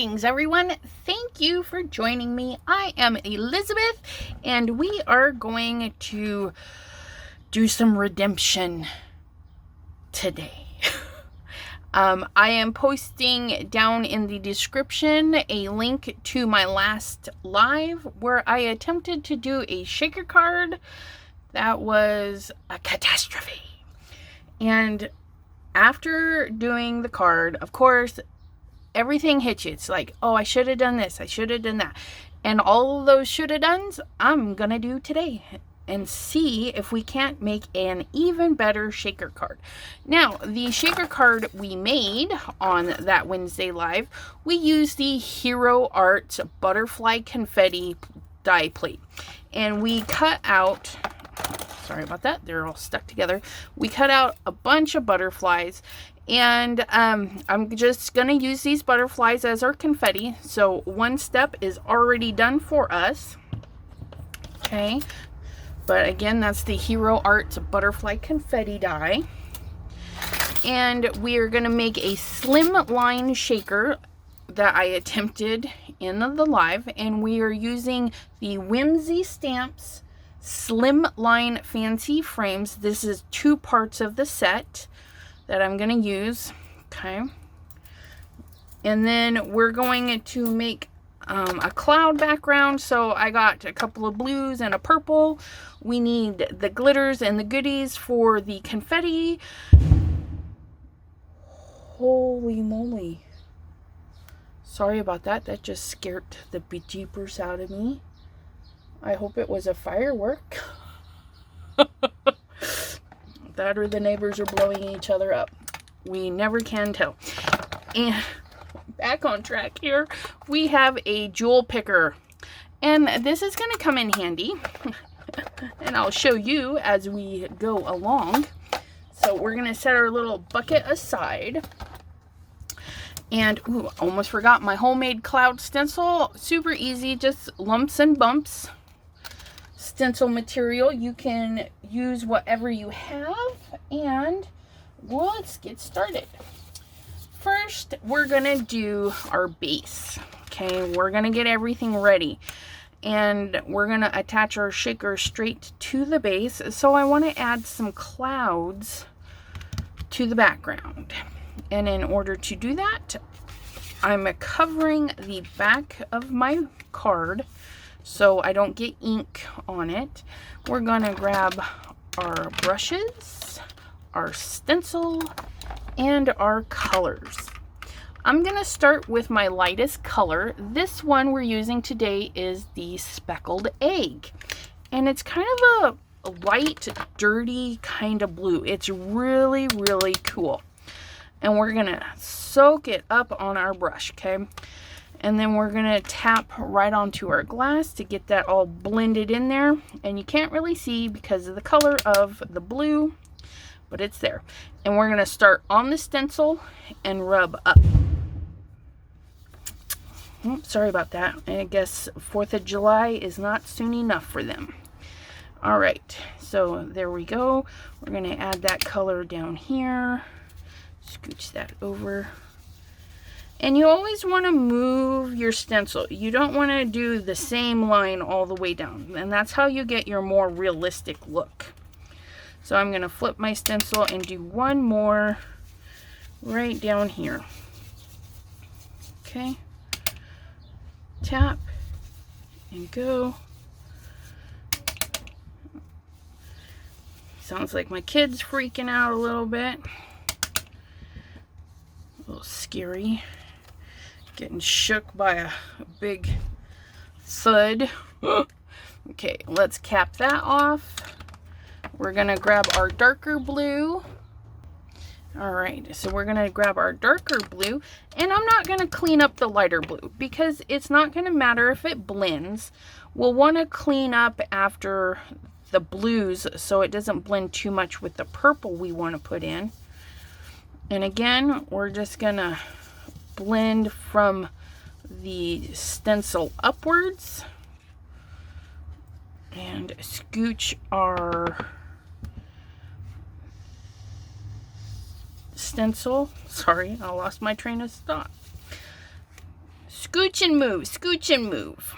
Greetings, everyone. Thank you for joining me. I am Elizabeth, and we are going to do some redemption today. I am posting down in the description a link to my last live where I attempted to do a shaker card that was a catastrophe. And after doing the card, of course, everything hits you. It's like, oh, I should have done this. I should have done that. And all of those should have dones, I'm going to do today and see if we can't make an even better shaker card. Now, the shaker card we made on that Wednesday live, we used the Hero Arts Butterfly Confetti Die plate. And we cut out, sorry about that, they're all stuck together. We cut out a bunch of butterflies. And I'm just going to use these butterflies as our confetti. So one step is already done for us. Okay. But again, that's the Hero Arts Butterfly Confetti Die. And we are going to make a Slimline shaker that I attempted in the live. And we are using the Whimsy Stamps Slimline Fancy Frames. This is 2 parts of the set that I'm going to use. Okay. And then we're going to make a cloud background. So I got a couple of blues and a purple. We need the glitters and the goodies for the confetti. Holy moly. Sorry about that. That just scared the bejeepers out of me. I hope it was a firework. That or the neighbors are blowing each other up. We never can tell. And back on track here, we have a jewel picker. And this is going to come in handy. And I'll show you as we go along. So we're going to set our little bucket aside. And, ooh, almost forgot my homemade cloud stencil. Super easy, just lumps and bumps. Stencil material. You can use whatever you have, and let's get started. First, we're gonna do our base. Okay, we're gonna get everything ready, and we're gonna attach our shaker straight to the base. So I want to add some clouds to the background, and in order to do that, I'm covering the back of my card so I don't get ink on it. We're gonna grab our brushes, our stencil, and our colors. I'm gonna start with my lightest color. This one we're using today is the Speckled Egg. And it's kind of a light, dirty kind of blue. It's really, really cool. And we're gonna soak it up on our brush, okay? And then we're going to tap right onto our glass to get that all blended in there. And you can't really see because of the color of the blue, but it's there. And we're going to start on the stencil and rub up. Oops, sorry about that. I guess 4th of July is not soon enough for them. All right, so there we go. We're going to add that color down here. Scooch that over. And you always want to move your stencil. You don't want to do the same line all the way down. And that's how you get your more realistic look. So I'm going to flip my stencil and do one more right down here. Okay. Tap and go. Sounds like my kid's freaking out a little bit. A little scary. Getting shook by a big thud. Okay, let's cap that off. We're gonna grab our darker blue. All right, so we're gonna grab our darker blue, and I'm not gonna clean up the lighter blue because it's not gonna matter if it blends. We'll wanna clean up after the blues so it doesn't blend too much with the purple we wanna put in. And again, we're just gonna blend from the stencil upwards and scooch our stencil. Sorry, I lost my train of thought. scooch and move, scooch and move.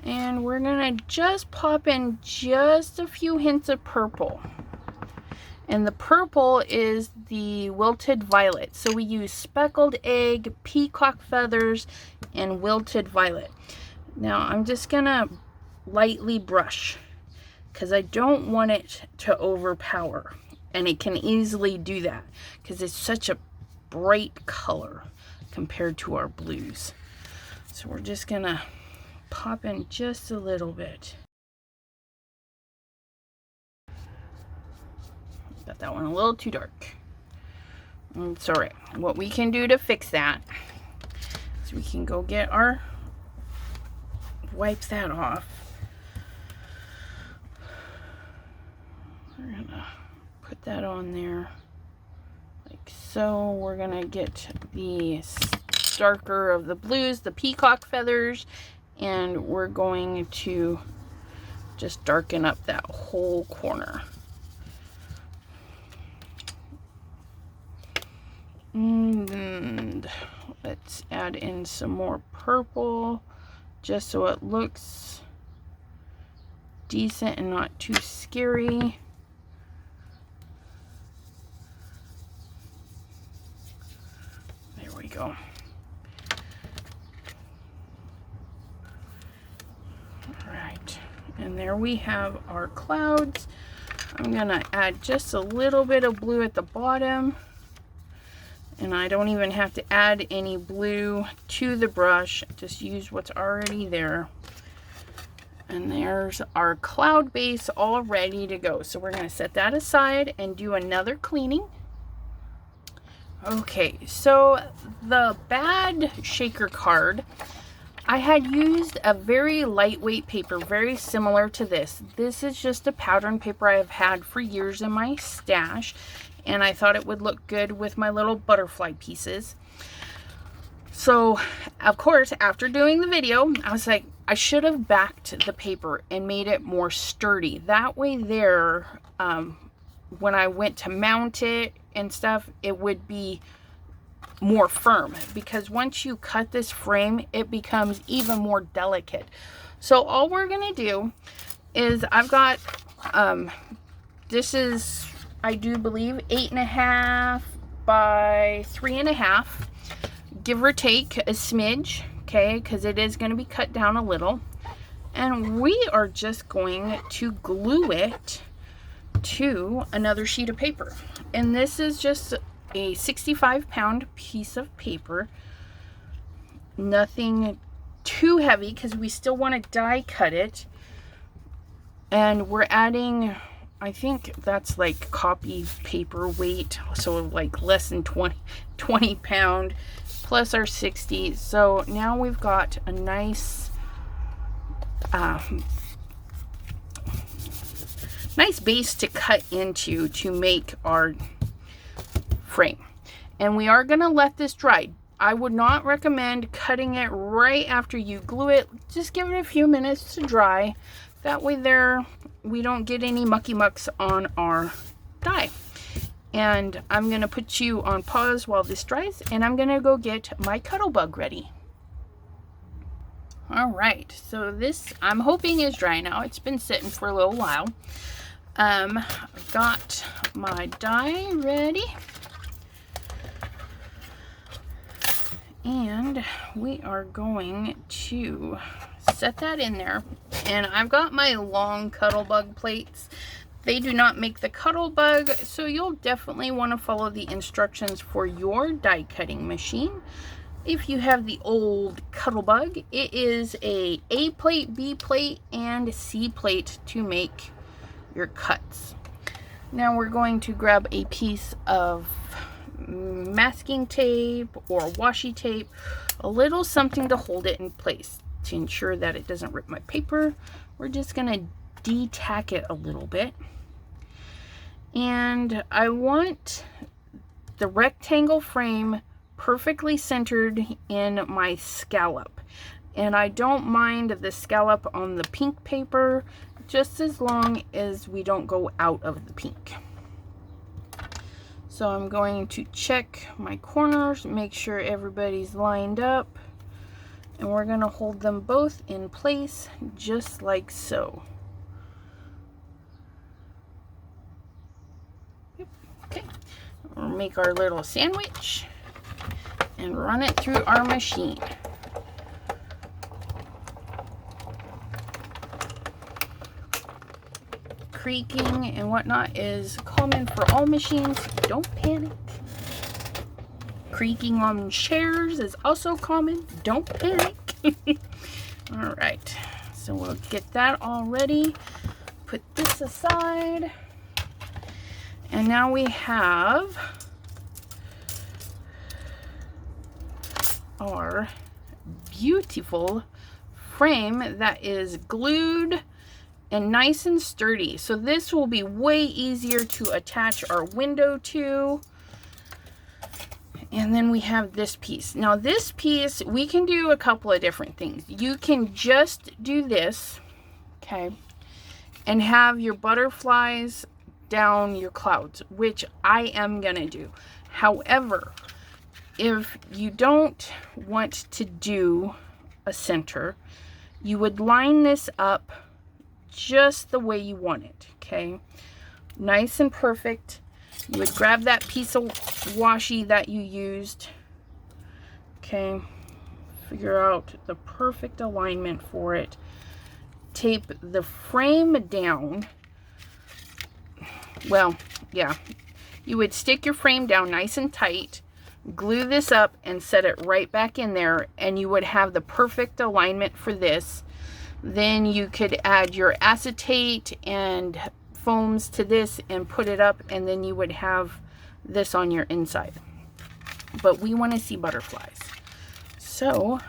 And we're gonna just pop in just a few hints of purple. And the purple is the wilted violet. So we use speckled egg, peacock feathers, and wilted violet. Now I'm just gonna lightly brush because I don't want it to overpower. And it can easily do that because it's such a bright color compared to our blues. So we're just gonna pop in just a little bit. Got that one a little too dark. It's all right. What we can do to fix that is we can go get our, wipe that off. We're gonna put that on there like so. We're gonna get the darker of the blues, the peacock feathers, and we're going to just darken up that whole corner. And let's add in some more purple just so it looks decent and not too scary. There we go. Alright, and there we have our clouds. I'm gonna add just a little bit of blue at the bottom. And I don't even have to add any blue to the brush. Just use what's already there. And there's our cloud base all ready to go. So we're going to set that aside and do another cleaning. Okay, so the bad shaker card, I had used a very lightweight paper, very similar to this. This is just a pattern paper I've had for years in my stash. And I thought it would look good with my little butterfly pieces. So, of course, after doing the video, I was like, I should have backed the paper and made it more sturdy. That way there, when I went to mount it and stuff, it would be more firm. Because once you cut this frame, it becomes even more delicate. So all we're going to do is I've got, this is, I do believe 8.5 by 3.5, give or take a smidge, okay, because it is going to be cut down a little. And we are just going to glue it to another sheet of paper. And this is just a 65-pound piece of paper. Nothing too heavy because we still want to die cut it. And we're adding, I think that's like copy paper weight, so like less than 20 pound plus our 60. So now we've got a nice nice base to cut into to make our frame. And we are going to let this dry. I would not recommend cutting it right after you glue it. Just give it a few minutes to dry. That way there we don't get any mucky mucks on our die. And I'm going to put you on pause while this dries, and I'm going to go get my cuddle bug ready. Alright, so this I'm hoping is dry now. It's been sitting for a little while. I've got my die ready. And we are going to set that in there. And I've got my long cuddle bug plates. They do not make the cuddle bug, so you'll definitely want to follow the instructions for your die cutting machine. If you have the old cuddle bug, it is a A plate, B plate, and C plate to make your cuts. Now we're going to grab a piece of masking tape or washi tape, a little something to hold it in place to ensure that it doesn't rip my paper. We're just going to de-tack it a little bit. And I want the rectangle frame perfectly centered in my scallop. And I don't mind the scallop on the pink paper. just as long as we don't go out of the pink. So I'm going to check my corners, make sure everybody's lined up, and we're going to hold them both in place just like so. Okay, we'll make our little sandwich and run it through our machine. Creaking and whatnot is common for all machines. Don't panic. Creaking on chairs is also common. Don't panic. All right, so we'll get that all ready. Put this aside. And now we have our beautiful frame that is glued and nice and sturdy. So this will be way easier to attach our window to. And then we have this piece. Now this piece, we can do a couple of different things. You can just do this, okay, and have your butterflies down your clouds, which I am gonna do. However, if you don't want to do a center, you would line this up just the way you want it, okay? Nice and perfect. You would grab that piece of washi that you used, okay? Figure out the perfect alignment for it. Tape the frame down. Well, yeah. You would stick your frame down nice and tight, glue this up, and set it right back in there, and you would have the perfect alignment for this. Then you could add your acetate and foams to this and put it up, and then you would have this on your inside. But we want to see butterflies, so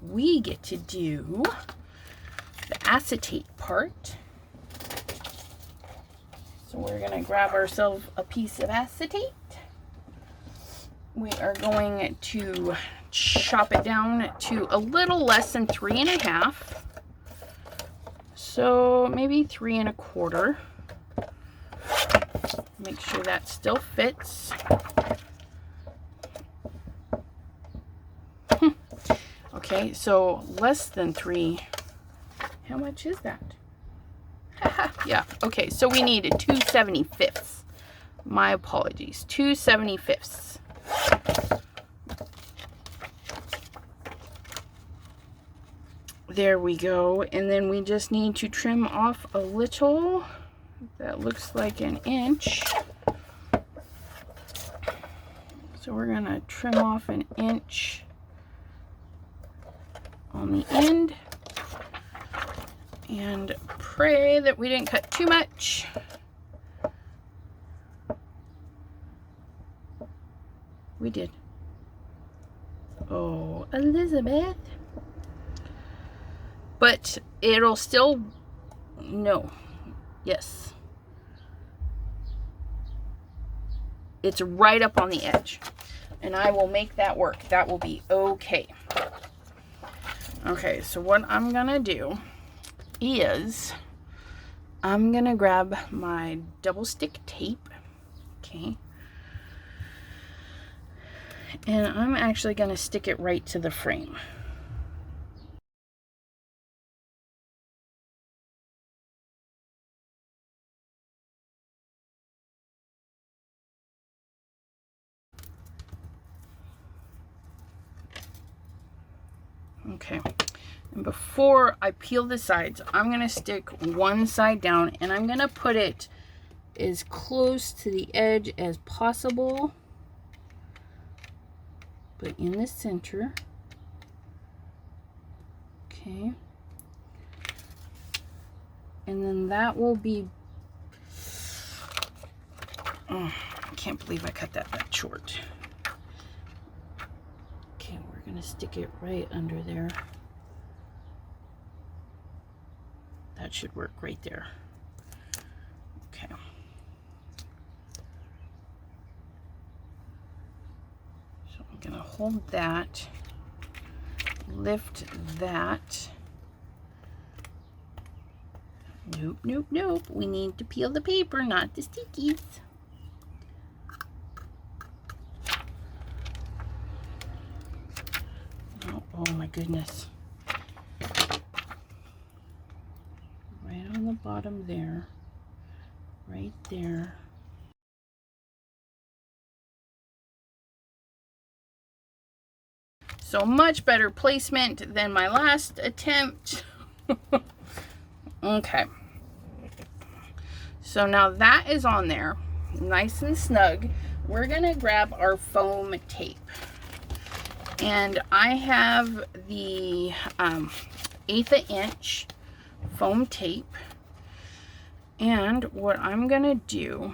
we get to do the acetate part. So we're going to grab ourselves a piece of acetate. We are going to chop it down to a little less than 3.5. So maybe 3.25. Make sure that still fits. Okay, so less than 3. How much is that? Yeah, okay, so we needed 2/75. My apologies, 2/75. There we go. And then we just need to trim off a little. That looks like 1 inch. So we're gonna trim off 1 inch on the end and pray that we didn't cut too much. We did. Oh, Elizabeth. But it'll still, no, yes. It's right up on the edge. And I will make that work. That will be okay. Okay, so what I'm gonna do is I'm gonna grab my double stick tape, okay, and I'm actually gonna stick it right to the frame. Okay, and before I peel the sides, I'm gonna stick one side down and I'm gonna put it as close to the edge as possible, but in the center. Okay, and then that will be, oh, I can't believe I cut that short. Okay, we're gonna stick it right under there. That should work right there. Okay. So I'm gonna hold that, lift that, Nope, nope, nope. We need to peel the paper, not the stickies. Oh my goodness. Right on the bottom there. Right there. So much better placement than my last attempt. Okay. So now that is on there, nice and snug. We're gonna grab our foam tape. And I have the 1/8 inch foam tape. And what I'm gonna do,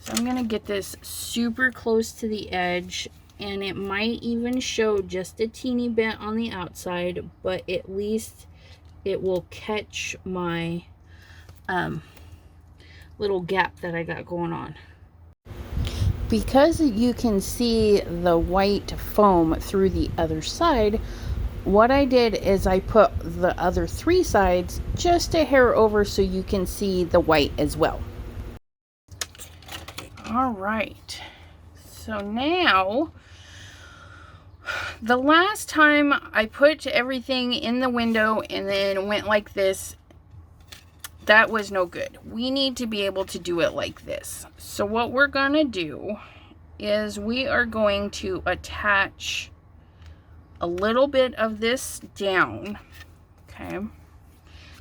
so I'm gonna get this super close to the edge, and it might even show just a teeny bit on the outside, but at least it will catch my little gap that I got going on. Because you can see the white foam through the other side, what I did is I put the other 3 sides just a hair over so you can see the white as well. All right, so now the last time I put everything in the window and then went like this, that was no good. We need to be able to do it like this. So what we're gonna do is we are going to attach a little bit of this down, okay?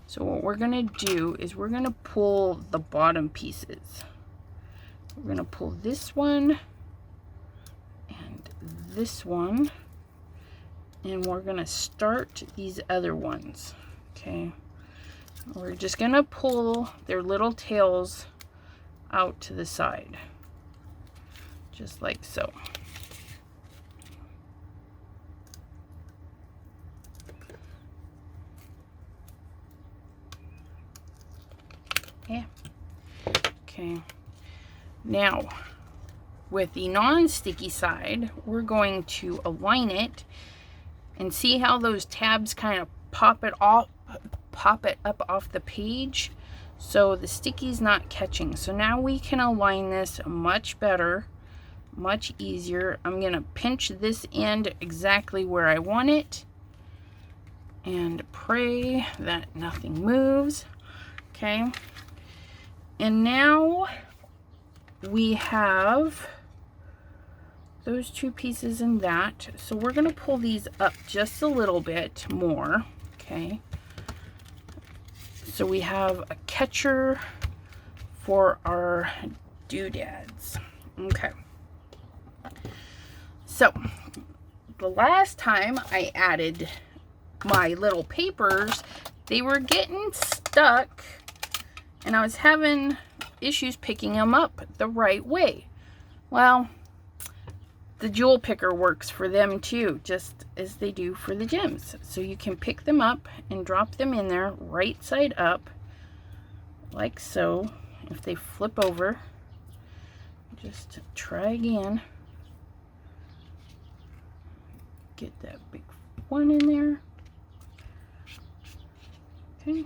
So what we're gonna do is we're gonna pull the bottom pieces. We're gonna pull this one and this one, and we're gonna start these other ones, okay? We're just gonna pull their little tails out to the side, just like so. Yeah. Okay. Now, with the non-sticky side, we're going to align it and see how those tabs kind of pop it up off the page, so the sticky's not catching. So now we can align this much better, much easier. I'm gonna pinch this end exactly where I want it and pray that nothing moves. Okay, and now we have those 2 pieces in that, so we're gonna pull these up just a little bit more. Okay, so we have a catcher for our doodads. Okay, so the last time I added my little papers, they were getting stuck and I was having issues picking them up the right way. Well, the jewel picker works for them too, just as they do for the gems. So you can pick them up and drop them in there right side up, like so. If they flip over, just try again. Get that big one in there. Okay.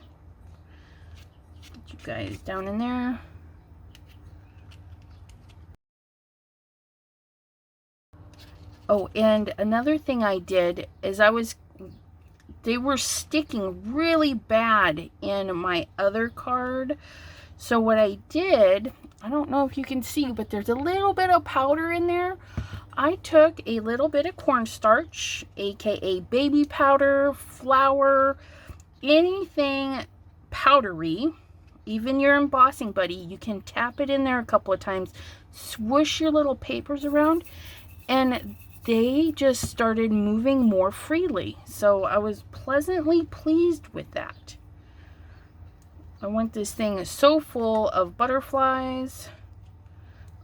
Get you guys down in there. Oh, and another thing I did is they were sticking really bad in my other card. So what I did, I don't know if you can see, but there's a little bit of powder in there. I took a little bit of cornstarch, aka baby powder, flour, anything powdery, even your embossing buddy, you can tap it in there a couple of times, swoosh your little papers around, and they just started moving more freely. So I was pleasantly pleased with that. I want this thing so full of butterflies.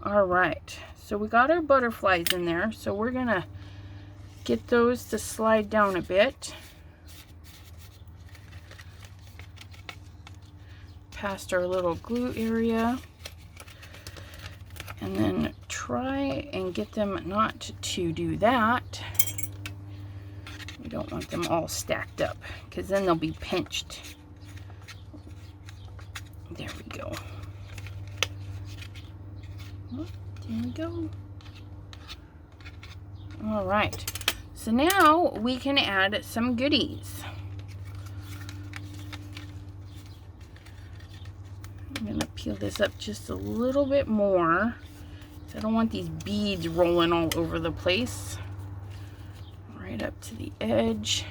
All right, so we got our butterflies in there, so we're gonna get those to slide down a bit past our little glue area, and then try and get them not to do that. We don't want them all stacked up because then they'll be pinched. There we go. Oh, there we go. All right. So now we can add some goodies. I'm going to peel this up just a little bit more. I don't want these beads rolling all over the place. Right up to the edge.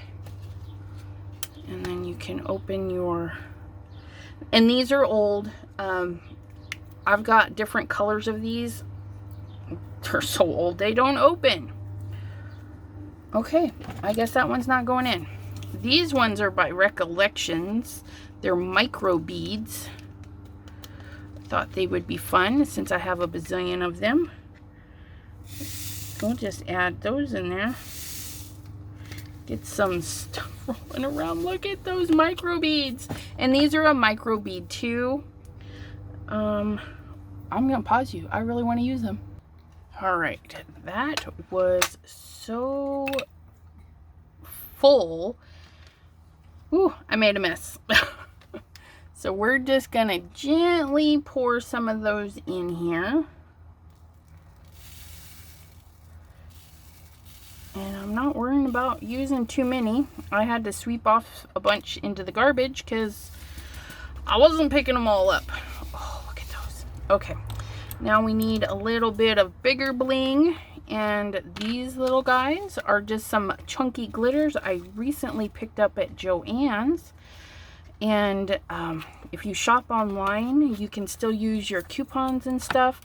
And then you can open your... And these are old. I've got different colors of these. They're so old they don't open. Okay, I guess that one's not going in. These ones are by Recollections. They're micro beads. Thought they would be fun since I have a bazillion of them. We'll just add those in there. Get some stuff rolling around. Look at those micro beads. And these are a micro bead too. I'm gonna pause you. I really want to use them. All right, that was so full. Ooh, I made a mess. So we're just gonna gently pour some of those in here. And I'm not worrying about using too many. I had to sweep off a bunch into the garbage because I wasn't picking them all up. Oh, look at those. Okay, now we need a little bit of bigger bling. And these little guys are just some chunky glitters I recently picked up at Joann's. And if you shop online, you can still use your coupons and stuff.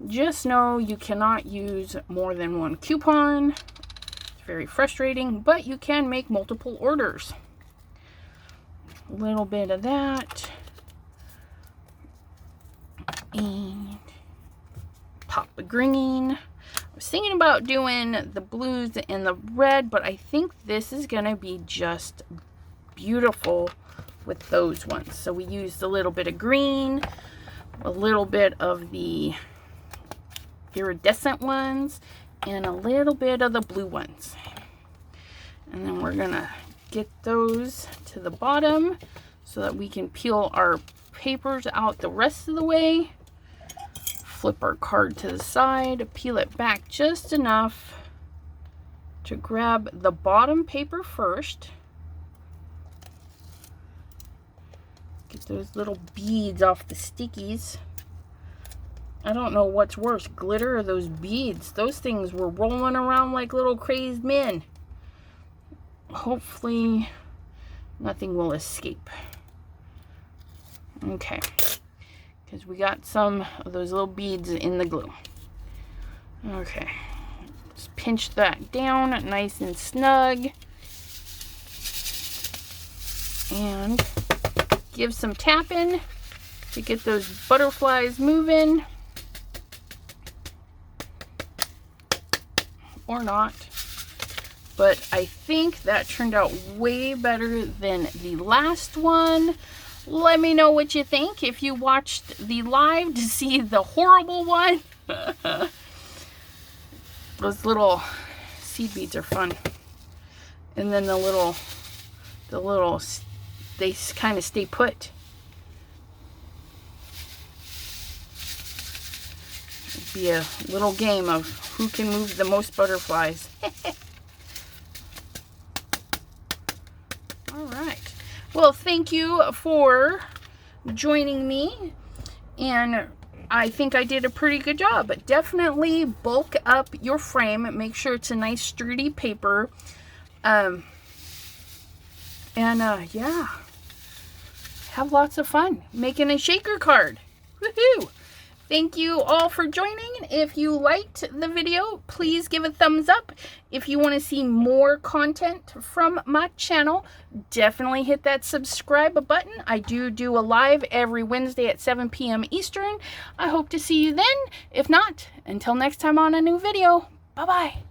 Just know you cannot use more than one coupon. It's very frustrating, but you can make multiple orders. A little bit of that. And pop of green. I was thinking about doing the blues and the red, but I think this is going to be just beautiful with those ones. So we used a little bit of green, a little bit of the iridescent ones, and a little bit of the blue ones. And then we're gonna get those to the bottom so that we can peel our papers out the rest of the way. Flip our card to the side, peel it back just enough to grab the bottom paper first. Get those little beads off the stickies. I don't know what's worse, glitter or those beads. Those things were rolling around like little crazed men. Hopefully nothing will escape. Okay, because we got some of those little beads in the glue. Okay, just pinch that down nice and snug. And give some tapping to get those butterflies moving. Or not. But I think that turned out way better than the last one. Let me know what you think if you watched the live to see the horrible one. Those little seed beads are fun. And then the little, they kind of stay put. It'd be a little game of who can move the most butterflies. All right. Well, thank you for joining me. And I think I did a pretty good job. But definitely bulk up your frame. Make sure it's a nice sturdy paper. Yeah. Have lots of fun making a shaker card. Woohoo! Thank you all for joining. If you liked the video, please give a thumbs up. If you want to see more content from my channel, definitely hit that subscribe button. I do a live every Wednesday at 7 p.m. Eastern. I hope to see you then. If not, until next time on a new video, bye-bye.